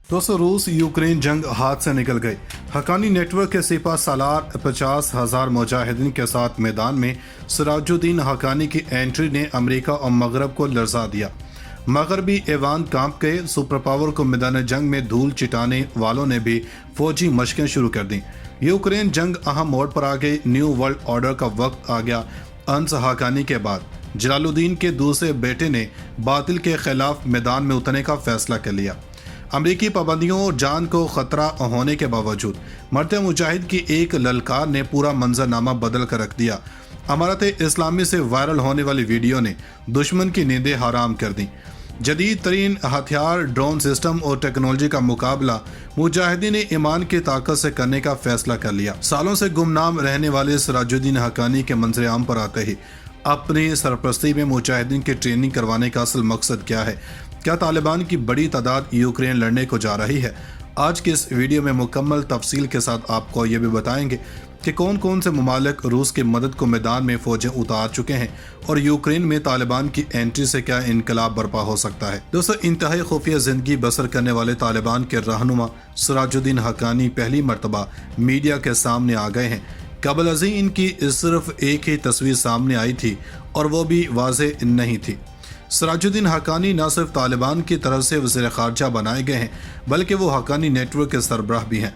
दोस्तों, रूस यूक्रेन जंग हाथ से निकल गई। हक्कानी नेटवर्क के सिपा सालार 50,000 मुजाहिदीन के साथ मैदान में सिराजुद्दीन हक्कानी की एंट्री ने अमेरिका और मगरब को लरजा दिया। मगरबी ऐवान कांप गए। सुपर पावर को मैदान जंग में धूल चिटाने वालों ने भी फौजी मशकें शुरू कर दी। यूक्रेन जंग अहम मोड़ पर आ गई। न्यू वर्ल्ड ऑर्डर का वक्त आ गया। अंस हक्कानी के बाद जलालुद्दीन के दूसरे बेटे ने बातिल के खिलाफ मैदान में उतरने का फैसला कर लिया। अमरीकी पाबंदियों और जान को खतरा होने के बावजूद मरते मुजाहिद की एक ललकार ने पूरा मंजरनामा बदल कर रख दिया। अमारत इस्लामी से वायरल होने वाली वीडियो ने दुश्मन की नींदें हराम कर दी। जदीद तरीन हथियार, ड्रोन सिस्टम और टेक्नोलॉजी का मुकाबला मुजाहिदीन ने ईमान की ताकत से करने का फैसला कर लिया। सालों से गुमनाम रहने वाले सिराजुद्दीन हक्कानी के मंजर आम पर आते ही अपनी सरपरस्ती में मुजाहिदीन की ट्रेनिंग करवाने का असल मकसद क्या है? क्या तालिबान की बड़ी तादाद यूक्रेन लड़ने को जा रही है? आज के इस वीडियो में मुकम्मल तफसील के साथ आपको ये भी बताएंगे कि कौन कौन से ममालिक रूस की मदद को मैदान में फौजें उतार चुके हैं और यूक्रेन में तालिबान की एंट्री से क्या इनकलाब बर्पा हो सकता है। दोस्तों, इंतहाई खुफिया जिंदगी बसर करने वाले तालिबान के रहनुमा सिराजुद्दीन हक्कानी पहली मरतबा मीडिया के सामने आ गए हैं। कबल अज़ीं इनकी सिर्फ एक ही तस्वीर सामने आई थी और वो भी वाज़ेह नहीं थी। सिराजुद्दीन हक्कानी न सिर्फ तालिबान की तरफ से वज़ीर ख़ारजा बनाए गए हैं बल्कि वो हक्कानी नेटवर्क के सरबराह भी हैं।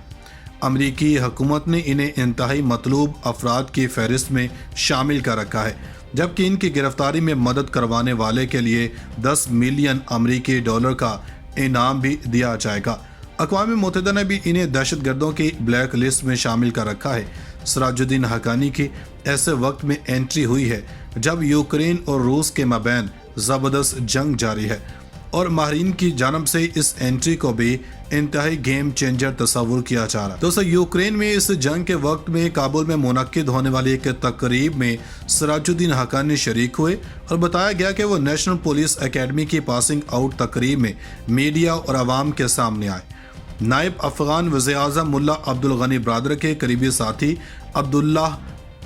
अमरीकी हुकूमत ने इन्हें इंतहाई मतलूब अफराद की फहरिस्त में शामिल कर रखा है, जबकि इनकी गिरफ्तारी में मदद करवाने वाले के लिए 10 मिलियन अमरीकी डॉलर का इनाम भी दिया जाएगा। अक़वाम मुत्तहिदा ने भी इन्हें दहशतगर्दों की ब्लैक लिस्ट में शामिल कर रखा है। सिराजुद्दीन हक्कानी की ऐसे वक्त में एंट्री हुई है जब यूक्रेन और रूस के मबैन ज़बरदस्त जंग जारी है और माहरीन की जानब से इस एंट्री को भी इंतहाई गेम चेंजर तस्वुर किया जा रहा है। दोस्तों, यूक्रेन में इस जंग के वक्त में काबुल में मुनक्किद होने वाली एक तकरीब में सिराजुद्दीन हक्कानी शरीक हुए और बताया गया कि वो नेशनल पुलिस एकेडमी की पासिंग आउट तकरीब में मीडिया और आवाम के सामने आए। नायब अफगान वज़ीर-ए-आज़म मुल्ला अब्दुल गनी बरदर के करीबी साथी अब्दुल्लाह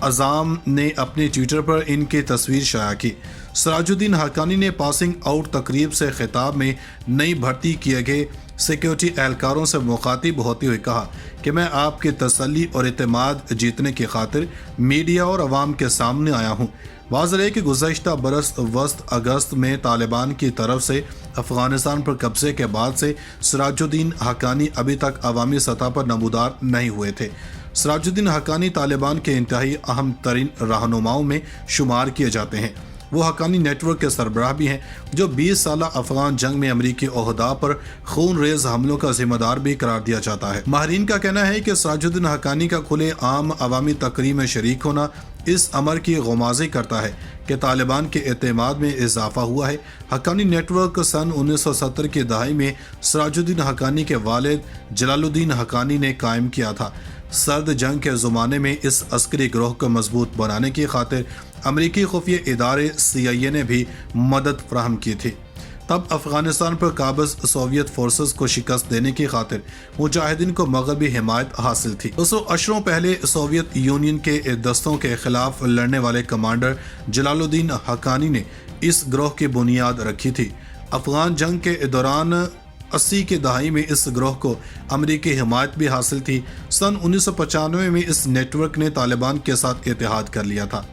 अज़ाम ने अपने ट्विटर पर इनकी तस्वीर शाया की। सिराजुद्दीन हक्कानी ने पासिंग आउट तकरीब से खिताब में नई भर्ती किए गए सिक्योरिटी एहलकारों से मुखातिब होते हुए कहा कि मैं आपकी तसल्ली और एतमाद जीतने की खातिर मीडिया और अवाम के सामने आया हूँ। वाज़ेह है कि गुज़श्ता बरस वस्त अगस्त में तालिबान की तरफ से अफ़गानिस्तान पर कब्जे के बाद से सिराजुद्दीन हक्कानी अभी तक अवामी सतह पर नमूदार नहीं हुए थे। सिराजुद्दीन हक्कानी तालिबान के इंतहाई अहम तरीन रहनुमाओं में शुमार किए जाते हैं। वो हक्कानी नेटवर्क के सरबराह भी हैं जो 20 साला अफगान जंग में अमरीकी ओहदा पर खून रेज हमलों का जिम्मेदार भी करार दिया जाता है। माहरीन का कहना है कि सिराजुद्दीन हक्कानी का खुले आम अवामी तकरीब में शरीक होना इस अमर की गुमाज़ी करता है कि तालिबान के एतमाद में इजाफा हुआ है। हक्कानी नेटवर्क सन 1970 की दहाई में सिराजुद्दीन हक्कानी के वालिद जलालुद्दीन हक्कानी ने कायम किया था। सर्द जंग के ज़माने में इस अस्करी गिरोह को मजबूत बनाने की खातिर अमरीकी खुफिया इदारे CIA ने भी मदद फराहम की थी। तब अफ़गानिस्तान पर काबिज सोवियत फोर्सेस को शिकस्त देने की खातिर मुजाहिदीन को मगरबी हिमायत हासिल थी। दोस्तों, अशरों पहले सोवियत यूनियन के दस्तों के खिलाफ लड़ने वाले कमांडर जलालुद्दीन हक्कानी ने इस गिरोह की बुनियाद रखी थी। अफगान जंग के दौरान 80 के दहाई में इस ग्रोह को अमरीकी हिमायत भी हासिल थी। सन 1995 में इस नेटवर्क ने तालिबान के साथ इत्तेहाद कर लिया था।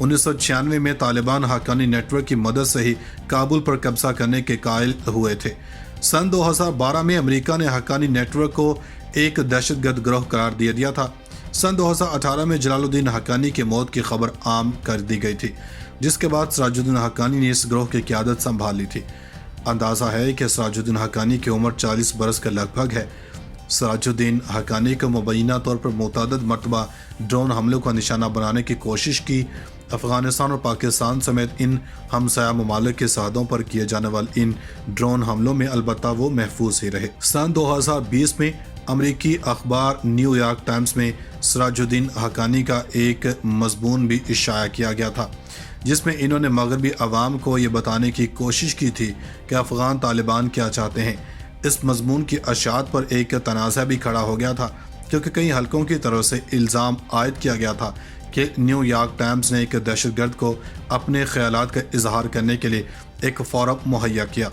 1996 में तालिबान हक्कानी नेटवर्क की मदद से ही काबुल पर कब्जा करने के कायल हुए थे। सन 2012 में अमेरिका ने हक्कानी नेटवर्क को एक दहशतगर्द ग्रोह करार दे दिया था। सन 2018 में जलालुद्दीन हक्कानी की मौत की खबर आम कर दी गई थी, जिसके बाद सिराजुद्दीन हक्कानी ने इस ग्रोह की क़यादत संभाल ली थी। अंदाज़ा है कि सिराजुद्दीन हक्कानी की उम्र 40 बरस के लगभग है। सिराजुद्दीन हक्कानी को मुबैना तौर पर मुतअद्दिद मरतबा ड्रोन हमलों का निशाना बनाने की कोशिश की। अफ़गानिस्तान और पाकिस्तान समेत इन हमसाया ममालिक के सरहदों पर किए जाने वाले इन ड्रोन हमलों में अलबत्ता वो महफूज ही रहे। सन 2020 में अमरीकी अखबार न्यूयॉर्क टाइम्स में सिराजुद्दीन हक्कानी का एक मज़मून भी इशाया किया गया था, जिसमें इन्होंने मगरबी अवाम को ये बताने की कोशिश की थी कि अफ़गान तालिबान क्या चाहते हैं। इस मज़मून की अशात पर एक तनाज़ा भी खड़ा हो गया था, क्योंकि कई हलकों की तरफ से इल्ज़ाम आयद किया गया था कि न्यूयॉर्क टाइम्स ने एक दहशतगर्द को अपने ख्यालात का इजहार करने के लिए एक फोरम मुहैया किया।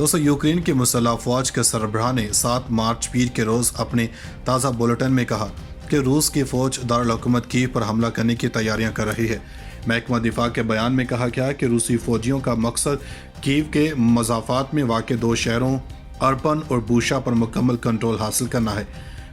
دوستوں، یوکرین کی مسلح افواج کے سربراہ نے 7 مارچ پیر کے روز اپنے تازہ بلیٹن میں کہا کہ روس کی فوج دارالحکومت کیو پر حملہ کرنے کی تیاریاں کر رہی ہے۔ محکمہ دفاع کے بیان میں کہا گیا کہ روسی فوجیوں کا مقصد کیو کے مضافات میں واقع 2 شہروں ارپن اور بوشا پر مکمل کنٹرول حاصل کرنا ہے۔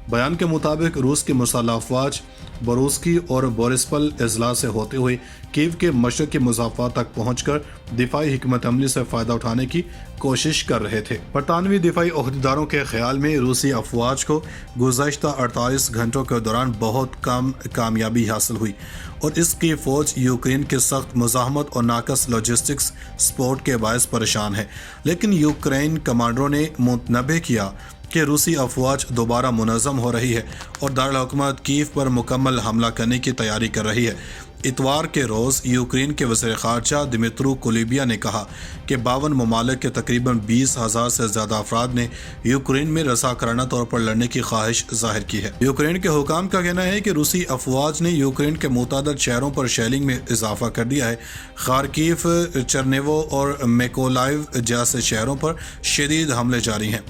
بیان کے مطابق روس کی مسلح افواج بروسکی اور بورسپل اضلاع سے ہوتے ہوئے کیو کے مشرقی مضافات تک پہنچ کر دفاعی حکمت عملی سے فائدہ اٹھانے کی کوشش کر رہے تھے۔ برطانوی دفاعی عہدیداروں کے خیال میں روسی افواج کو گزشتہ 48 گھنٹوں کے دوران بہت کم کامیابی حاصل ہوئی اور اس کی فوج یوکرین کے سخت مزاحمت اور ناقص لاجسٹکس سپورٹ کے باعث پریشان ہے، لیکن یوکرین کمانڈروں نے متنبہ کیا کہ روسی افواج دوبارہ منظم ہو رہی ہے اور دارالحکومت کیو پر مکمل حملہ کرنے کی تیاری کر رہی ہے۔ اتوار کے روز یوکرین کے وزیر خارجہ دمیترو کولیبیا نے کہا کہ 52 ممالک کے تقریباً 20,000 سے زیادہ افراد نے یوکرین میں رضاکارانہ طور پر لڑنے کی خواہش ظاہر کی ہے۔ یوکرین کے حکام کا کہنا ہے کہ روسی افواج نے یوکرین کے متعدد شہروں پر شیلنگ میں اضافہ کر دیا ہے۔ خارکیو، چرنیوو اور میکولائیو جیسے شہروں پر شدید حملے جاری ہیں۔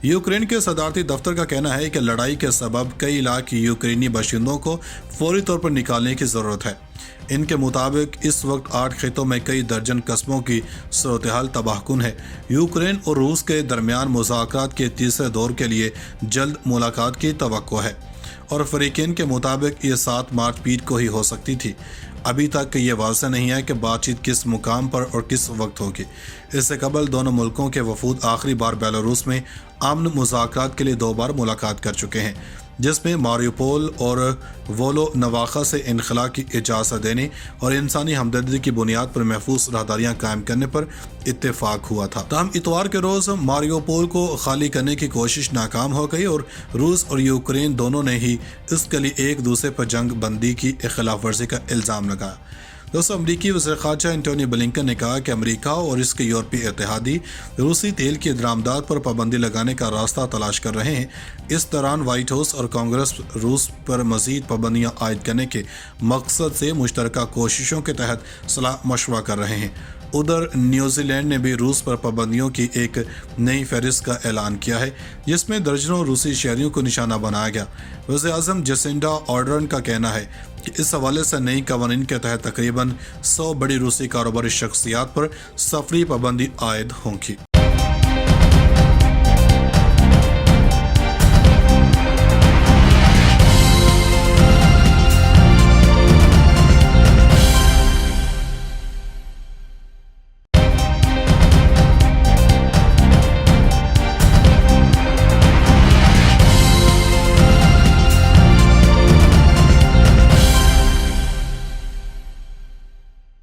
یوکرین کے صدارتی دفتر کا کہنا ہے کہ لڑائی کے سبب کئی لاکھ یوکرینی باشندوں کو فوری طور پر نکالنے کی ضرورت ہے۔ ان کے مطابق اس وقت 8 خطوں میں کئی درجن قصبوں کی صورتحال تباہ کن ہے۔ یوکرین اور روس کے درمیان مذاکرات کے تیسرے دور کے لیے جلد ملاقات کی توقع ہے اور فریقین کے مطابق یہ 7 مارچ پیر کو ہی ہو سکتی تھی۔ ابھی تک یہ واضح نہیں ہے کہ بات چیت کس مقام پر اور کس وقت ہوگی۔ اس سے قبل دونوں ملکوں کے وفود آخری بار بیلاروس میں امن مذاکرات کے لیے 2 بار ملاقات کر چکے ہیں، جس میں ماریوپول اور وولو نواخا سے انخلاء کی اجازت دینے اور انسانی ہمدردی کی بنیاد پر محفوظ راہداریاں قائم کرنے پر اتفاق ہوا تھا۔ تاہم اتوار کے روز ماریوپول کو خالی کرنے کی کوشش ناکام ہو گئی اور روس اور یوکرین دونوں نے ہی اس کے لیے ایک دوسرے پر جنگ بندی کی خلاف ورزی کا الزام لگایا۔ دوستوں، امریکی وزیر خارجہ انٹونی بلنکن نے کہا کہ امریکہ اور اس کے یورپی اتحادی روسی تیل کی درآمدات پر پابندی لگانے کا راستہ تلاش کر رہے ہیں۔ اس دوران وائٹ ہاؤس اور کانگریس روس پر مزید پابندیاں عائد کرنے کے مقصد سے مشترکہ کوششوں کے تحت صلاح مشورہ کر رہے ہیں۔ ادھر نیوزی لینڈ نے بھی روس پر پابندیوں کی ایک نئی فہرست کا اعلان کیا ہے، جس میں درجنوں روسی شہریوں کو نشانہ بنایا گیا۔ وزیر اعظم جسنڈا آرڈرن کا کہنا ہے کہ اس حوالے سے نئی قوانین کے تحت تقریباً 100 بڑی روسی کاروباری شخصیات پر سفری پابندی عائد ہوں گی۔